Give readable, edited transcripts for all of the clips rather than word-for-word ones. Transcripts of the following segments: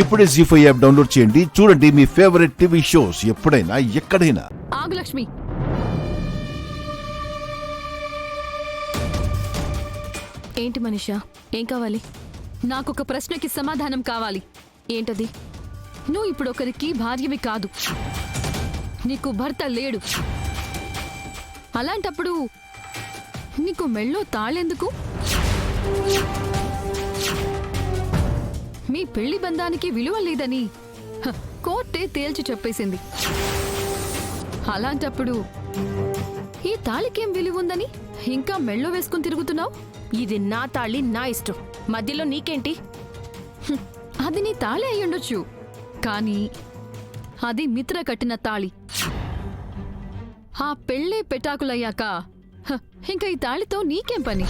ఇప్పుడే జీ5 app download చేయండి. చూడండి మీ ఫేవరెట్ టీవీ షోస్ ఎప్పుడైనా ఎక్కడైనా. ఆగు లక్ష్మి. ఏంటి మనీషా, ఏం కావాలి? నాకొక ప్రశ్నకి సమాధానం కావాలి. ఏంటది? నువ్వు ఇప్పుడు ఒకరికి భార్యవి కాదు, నీకు భర్త లేడు. అలాంటప్పుడు నీకు మెళ్ళో తాళెందుకు? మీ పెళ్లి బంధానికి విలువ లేదని కోర్టే తేల్చి చెప్పేసింది. అలాంటప్పుడు ఈ తాళికేం విలువ ఉందని ఇంకా మెళ్ళో వేసుకుని తిరుగుతున్నావు? ఇది నా తాళి, నా ఇష్టం, మధ్యలో నీకేంటి? అది నీ తాళి అయ్యుండొచ్చు, కానీ అది మిత్ర కట్టిన తాళి. ఆ పెళ్ళే పెటాకులయ్యాక ఇంకా ఈ తాళితో నీకేం పని?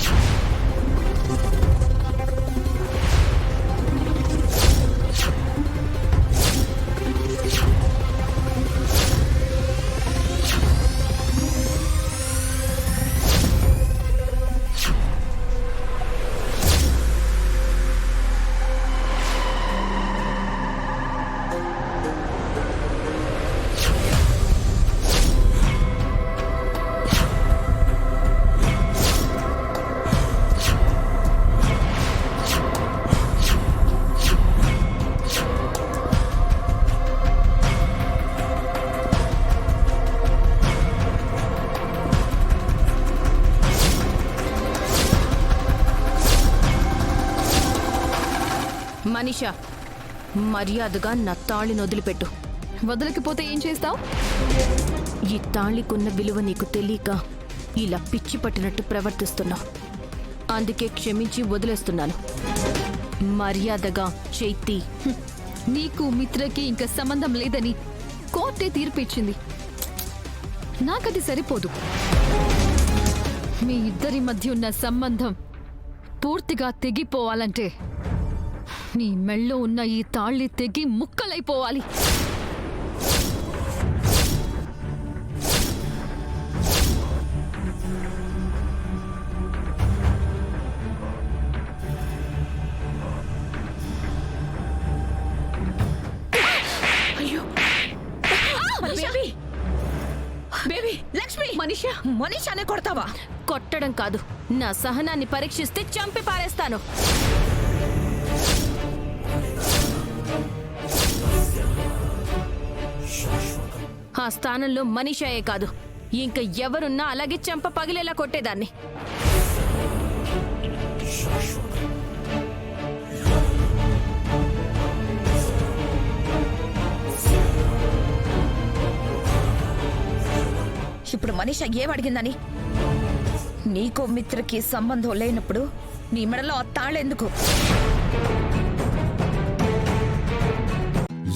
మనీషా, మర్యాదగా నా తాళిని వదిలిపెట్టు. వదలకపోతే ఏం చేస్తావు? ఈ తాళికున్న విలువ నీకు తెలియక ఇలా పిచ్చి పట్టినట్టు ప్రవర్తిస్తున్నావు. అందుకే క్షమించి వదిలేస్తున్నాను. మర్యాదగా చైతి. నీకు మిత్రకి ఇంకా సంబంధం లేదని కోర్టే తీర్పు ఇచ్చింది. నాకది సరిపోదు. మీ ఇద్దరి మధ్య ఉన్న సంబంధం పూర్తిగా తెగిపోవాలంటే నీ మెళ్ళో ఉన్న ఈ తాళి తెగి ముక్కలైపోవాలి. మనీషానే కొడతావా? కొట్టడం కాదు, నా సహనాన్ని పరీక్షిస్తే చంపి పారేస్తాను. ఆ స్థానంలో మనీషాయే కాదు, ఇంకా ఎవరున్నా అలాగే చంప పగిలేలా కొట్టేదాన్ని. ఇప్పుడు మనీషా ఏమడిగిందని? నీకు మిత్రకి సంబంధం లేనప్పుడు నీ మెడలో ఆ తాళెందుకు?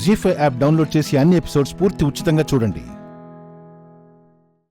జీ5 యాప్ డౌన్లోడ్ చేసి అన్ని ఎపిసోడ్స్ పూర్తి ఉచితంగా చూడండి.